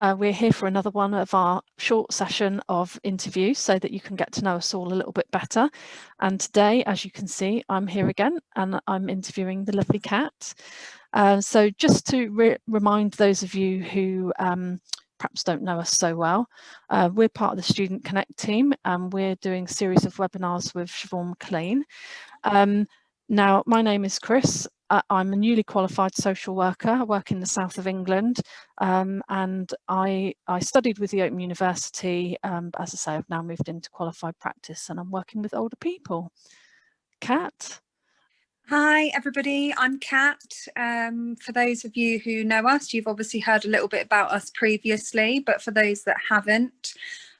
We're here for another one of our short session of interviews so that you can get to know us all a little bit better. And today, as you can see, I'm here again and I'm interviewing the lovely Kat. So just to remind those of you who perhaps don't know us so well, we're part of the Student Connect team and we're doing a series of webinars with Siobhan McLean. Now, my name is Chris. I'm a newly qualified social worker. I work in the south of England, and I studied with the Open University. As I say, I've now moved into qualified practice and I'm working with older people. Kat? Hi everybody, I'm Kat. For those of you who know us, you've obviously heard a little bit about us previously, but for those that haven't,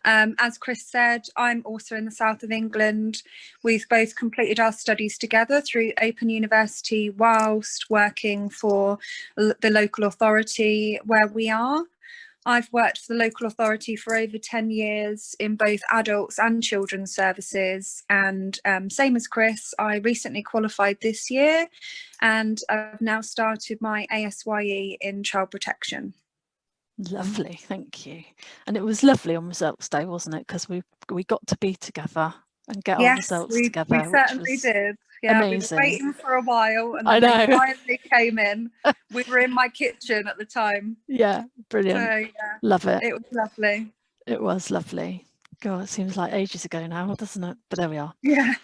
as Chris said, I'm also in the south of England. We've both completed our studies together through Open University whilst working for the local authority where we are. I've worked for the local authority for over 10 years in both adults and children's services, and same as Chris, I recently qualified this year and I've now started my ASYE in child protection. Lovely, thank you. And it was lovely on results day, wasn't it? Because we got to be together and get our results together. We certainly did. Yeah, amazing. We were waiting for a while and then they finally came in. We were in my kitchen at the time. Yeah, brilliant. So, yeah, love it. It was lovely. It was lovely. God, it seems like ages ago now, doesn't it? But there we are. Yeah.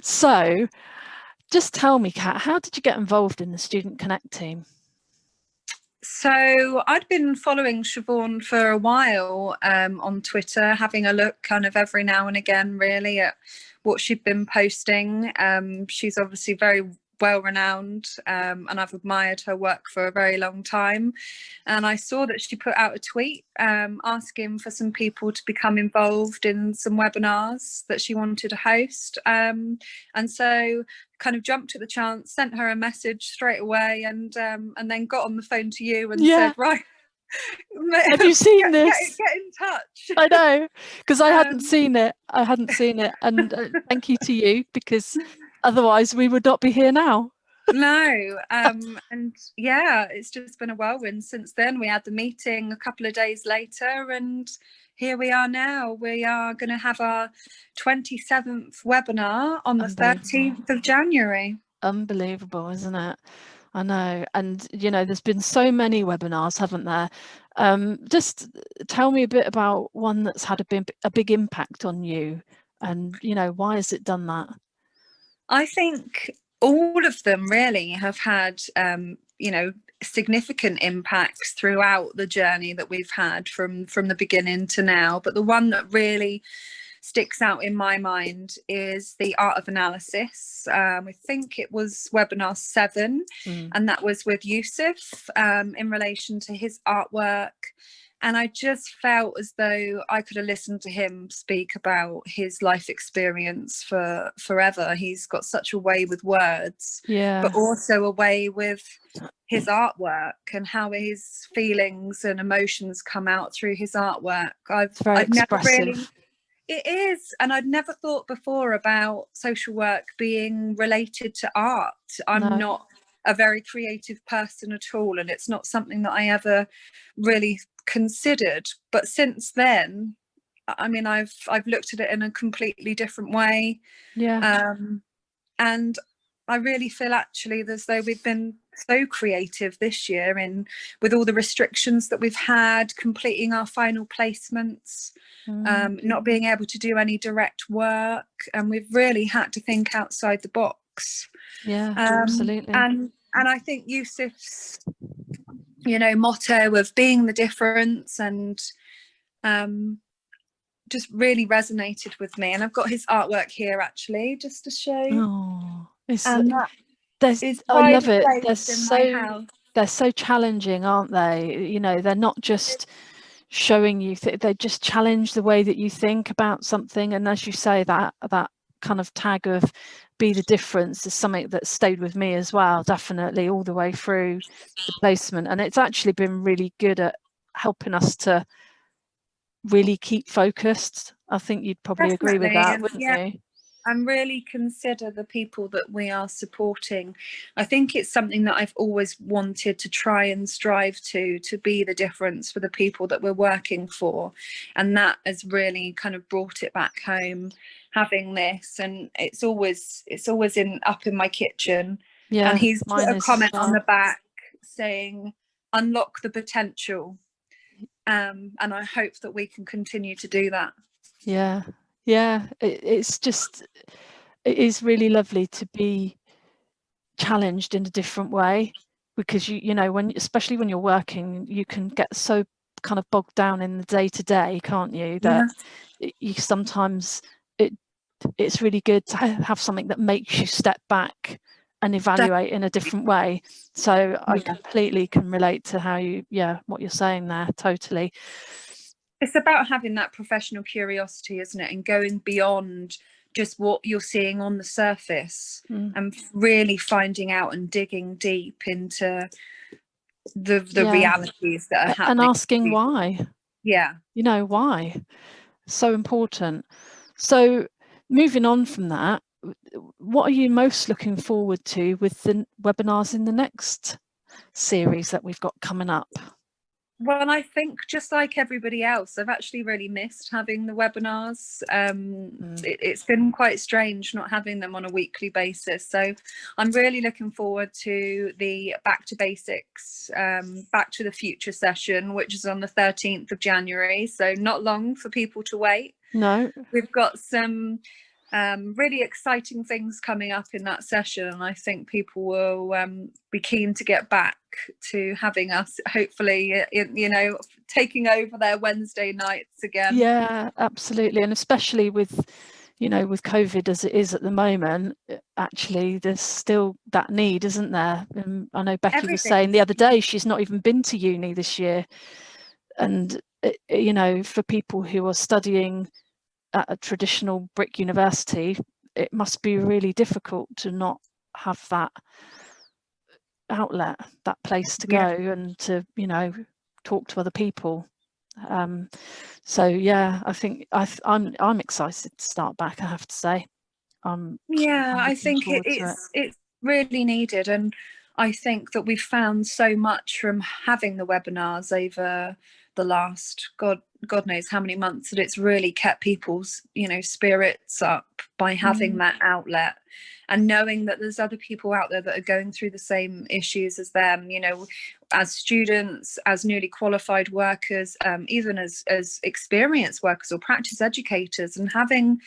So just tell me, Kat, how did you get involved in the Student Connect team? So I'd been following Siobhan for a while on Twitter, having a look kind of every now and again, really, at what she'd been posting. She's obviously very well renowned and I've admired her work for a very long time. And I saw that she put out a tweet asking for some people to become involved in some webinars that she wanted to host. And so kind of jumped at the chance, sent her a message straight away and then got on the phone to you and said, right, have you seen this? Get in touch. I know, because I hadn't seen it. And thank you to you, because otherwise we would not be here now. No, and yeah, it's just been a whirlwind since then. We had the meeting a couple of days later and here we are now. We are going to have our 27th webinar on the 13th of January. Unbelievable, isn't it? I know. And, you know, there's been so many webinars, haven't there? Just tell me a bit about one that's had a big impact on you and, you know, why has it done that? I think all of them really have had, you know, significant impacts throughout the journey that we've had from the beginning to now. But the one that really sticks out in my mind is the art of analysis. I think it was webinar 7 and that was with Yusuf in relation to his artwork. And I just felt as though I could have listened to him speak about his life experience for forever. He's got such a way with words, but also a way with his artwork and how his feelings and emotions come out through his artwork. I've never really... It is, and I'd never thought before about social work being related to art. I'm not a very creative person at all, and it's not something that I ever really considered. But since then, I mean, I've looked at it in a completely different way. And I really feel actually as though we've been so creative this year with all the restrictions that we've had, completing our final placements, not being able to do any direct work, and we've really had to think outside the box. Absolutely. And I think Yusuf's, you know, motto of being the difference and just really resonated with me. And I've got his artwork here actually, just to show. I love it. They're so challenging, aren't they? You know, they're not just showing you, they just challenge the way that you think about something. And as you say, that kind of tag of be the difference is something that stayed with me as well, definitely all the way through the placement. And it's actually been really good at helping us to really keep focused. I think you'd probably agree with that, wouldn't you? and really consider the people that we are supporting. I think it's something that I've always wanted to try and strive to be the difference for the people that we're working for. And that has really kind of brought it back home, having this. And it's always up in my kitchen. Yeah, And he's put mine a is as comment on the well. back saying, unlock the potential. And I hope that we can continue to do that. Yeah, yeah. It's just, it is really lovely to be challenged in a different way, because you know, when, especially when you're working, you can get so kind of bogged down in the day to day, can't you, that you sometimes it's really good to have something that makes you step back and evaluate in a different way. So I completely can relate to how you, what you're saying there, totally. It's about having that professional curiosity, isn't it, and going beyond just what you're seeing on the surface, and really finding out and digging deep into the realities that are happening, and asking why. You know, why? So important. So moving on from that, what are you most looking forward to with the webinars in the next series that we've got coming up? Well, I think just like everybody else, I've actually really missed having the webinars. It's been quite strange not having them on a weekly basis. So I'm really looking forward to the Back to Basics, Back to the Future session, which is on the 13th of January. So not long for people to wait. No. We've got some really exciting things coming up in that session, and I think people will be keen to get back to having us, hopefully, you know, taking over their Wednesday nights again. Yeah, absolutely. And especially with, you know, with COVID as it is at the moment, actually there's still that need, isn't there? And I know Becky was saying the other day she's not even been to uni this year, and you know, for people who are studying at a traditional brick university, it must be really difficult to not have that outlet, that place to go and to, you know, talk to other people. So yeah, I think I'm excited to start back, I have to say. I think it's really needed, and I think that we've found so much from having the webinars over the last God knows how many months, that it's really kept people's, you know, spirits up by having that outlet, and knowing that there's other people out there that are going through the same issues as them, you know, as students, as newly qualified workers, even as experienced workers or practice educators, and having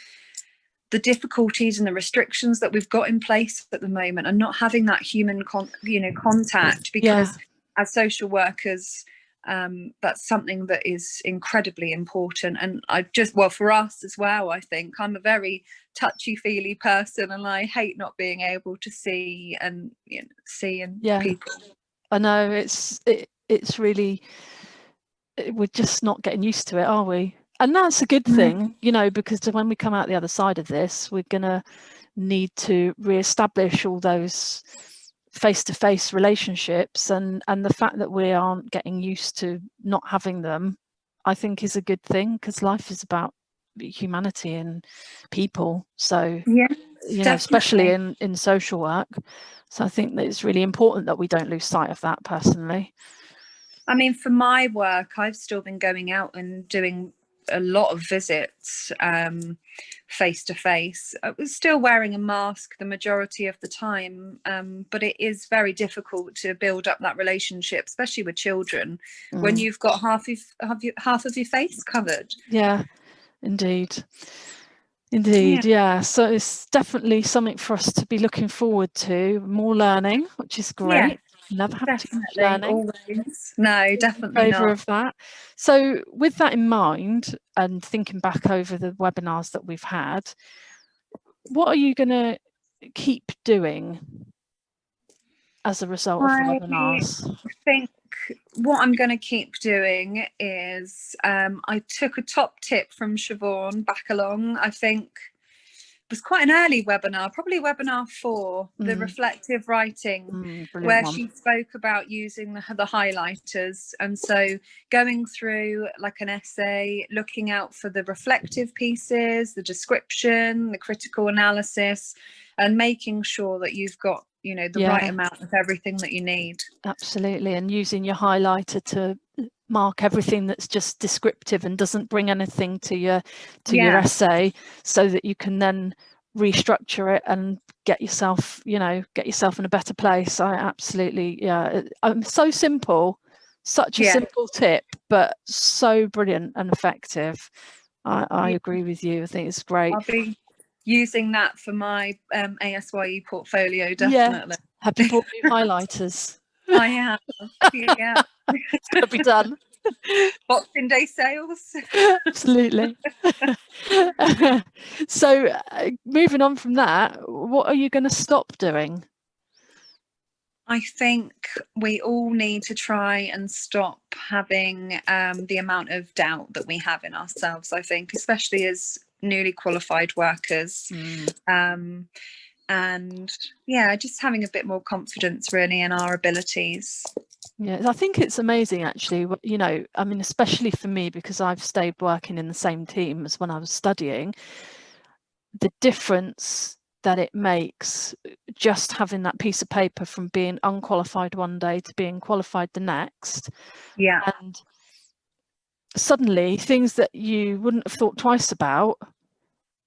the difficulties and the restrictions that we've got in place at the moment, and not having that human contact, because as social workers, that's something that is incredibly important. And for us as well, I think I'm a very touchy-feely person, and I hate not being able to see and people. I know, it's really, we're just not getting used to it, are we? And that's a good thing, you know, because when we come out the other side of this, we're gonna need to re-establish all those face-to-face relationships, and the fact that we aren't getting used to not having them, I think is a good thing, because life is about humanity and people. So you know, especially in social work. So I think that it's really important that we don't lose sight of that, personally. I mean, for my work, I've still been going out and doing a lot of visits face to face. I was still wearing a mask the majority of the time, but it is very difficult to build up that relationship, especially with children, when you've got half of your face covered. Yeah, indeed. So it's definitely something for us to be looking forward to. More learning, which is great. Never have too much learning. Always. No, definitely in favor not. of that. So with that in mind, and thinking back over the webinars that we've had, what are you going to keep doing as a result of the webinars? I think what I'm going to keep doing is, I took a top tip from Siobhan back along. I think was quite an early webinar, probably webinar 4, the reflective writing, where she spoke about using the highlighters. And so going through like an essay, looking out for the reflective pieces, the description, the critical analysis, and making sure that you've got, you know, the right amount of everything that you need. Absolutely. And using your highlighter to mark everything that's just descriptive and doesn't bring anything to your essay, so that you can then restructure it and get yourself, you know, get yourself in a better place. I absolutely, so simple, such a simple tip, but so brilliant and effective. I agree with you. I think it's great. I'll be using that for my ASYE portfolio, definitely. Have you bought new highlighters? I have. Yeah. It's got to be done. Boxing Day sales. Absolutely. So moving on from that, what are you going to stop doing? I think we all need to try and stop having the amount of doubt that we have in ourselves, I think, especially as newly qualified workers. And yeah, just having a bit more confidence really in our abilities. Yeah, I think it's amazing actually, you know, I mean, especially for me, because I've stayed working in the same team as when I was studying, the difference that it makes just having that piece of paper from being unqualified one day to being qualified the next. Yeah. And suddenly things that you wouldn't have thought twice about,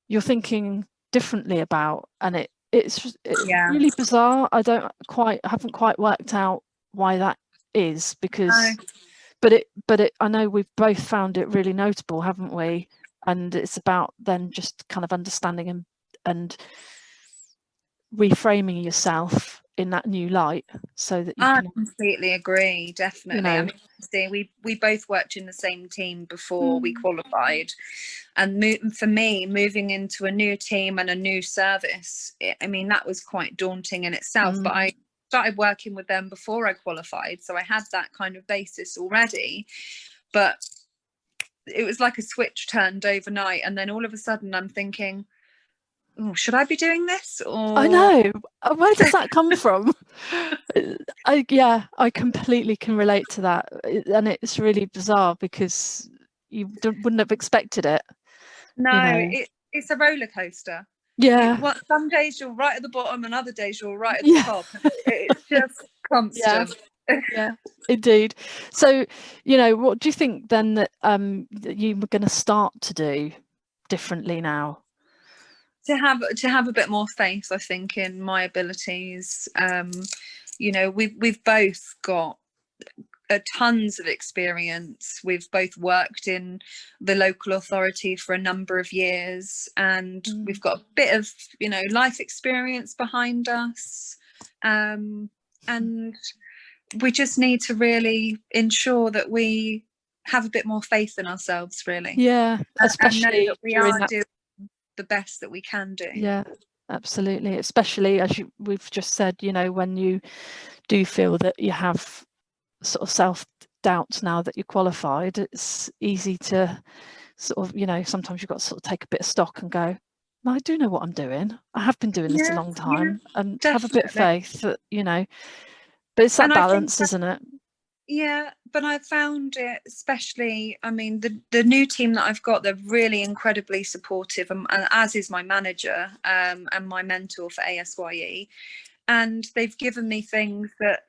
you're thinking differently about, and it's really bizarre. I haven't quite worked out why that is, because but I know we've both found it really notable, haven't we? And it's about then just kind of understanding and reframing yourself in that new light, so that you can. Completely agree, definitely. You know, I mean, see, we both worked in the same team before we qualified, and for me, moving into a new team and a new service, I mean, that was quite daunting in itself. But I started working with them before I qualified, so I had that kind of basis already. But it was like a switch turned overnight, and then all of a sudden I'm thinking, oh, should I be doing this? Or I know, where does that come from? I completely can relate to that, and it's really bizarre because you wouldn't have expected it. No, you know? It's a roller coaster. Yeah. Some days you're right at the bottom, and other days you're right at the top. It's just constant. Yeah, indeed. So, you know, what do you think then that you were going to start to do differently now? To have a bit more faith, I think, in my abilities. You know, we've both got tons of experience. We've both worked in the local authority for a number of years, and we've got a bit of, you know, life experience behind us. And we just need to really ensure that we have a bit more faith in ourselves, really. Yeah, especially and know that we are doing the best that we can do. Yeah, absolutely. Especially as we've just said, you know, when you do feel that you have sort of self-doubt now that you're qualified, it's easy to sort of, you know, sometimes you've got to sort of take a bit of stock and go, I do know what I'm doing. I have been doing this a long time, and definitely have a bit of faith that, you know, but it's that balance, isn't it? Yeah, but I found it, especially, I mean, the new team that I've got, they're really incredibly supportive, and as is my manager and my mentor for ASYE. And they've given me things that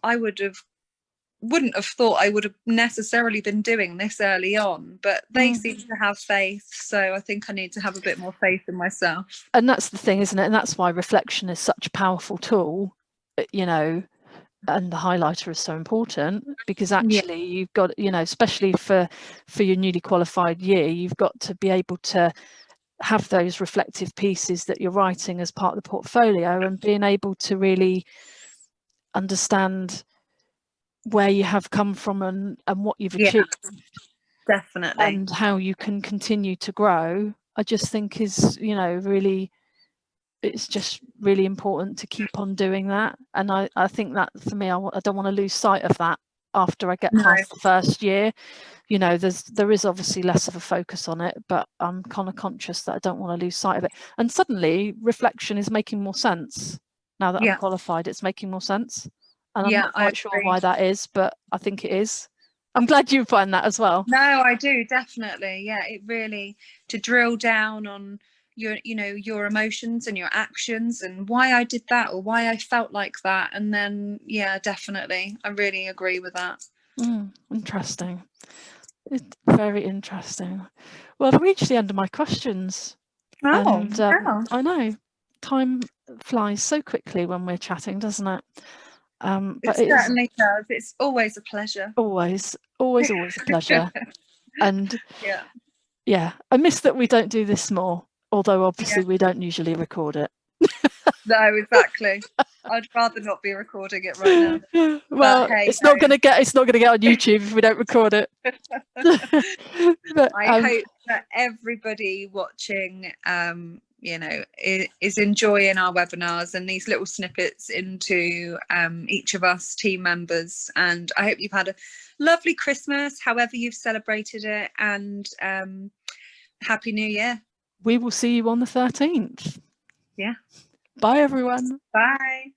I wouldn't have thought I would have necessarily been doing this early on, but they seem to have faith. So I think I need to have a bit more faith in myself. And that's the thing, isn't it? And that's why reflection is such a powerful tool, you know, and the highlighter is so important, because actually you've got, you know, especially for your newly qualified year, you've got to be able to have those reflective pieces that you're writing as part of the portfolio, and being able to really understand where you have come from and what you've achieved. Definitely. And how you can continue to grow, I just think is, you know, really, it's just really important to keep on doing that. And I think that for me, I don't want to lose sight of that after I get No. past the first year. You know, there is obviously less of a focus on it, but I'm kind of conscious that I don't want to lose sight of it. And suddenly reflection is making more sense. Now that I'm qualified, it's making more sense. And I'm not quite sure why that is, but I think it is. I'm glad you find that as well. No, I do, definitely. Yeah, it really, to drill down on your, you know, your emotions and your actions and why I did that or why I felt like that. And then, yeah, definitely. I really agree with that. Interesting. It's very interesting. Well, I've reached the end of my questions. Oh, And yeah. I know time flies so quickly when we're chatting, doesn't it? But It certainly does. It's always a pleasure. Always a pleasure. And yeah, I miss that we don't do this more, although obviously we don't usually record it. No, exactly. I'd rather not be recording it right now. Well, hey, it's not going to get on YouTube if we don't record it. But, I hope that everybody watching you know, is enjoying our webinars and these little snippets into each of us team members. And I hope you've had a lovely Christmas, however you've celebrated it, and Happy New Year. We will see you on the 13th. Yeah. Bye, everyone. Bye.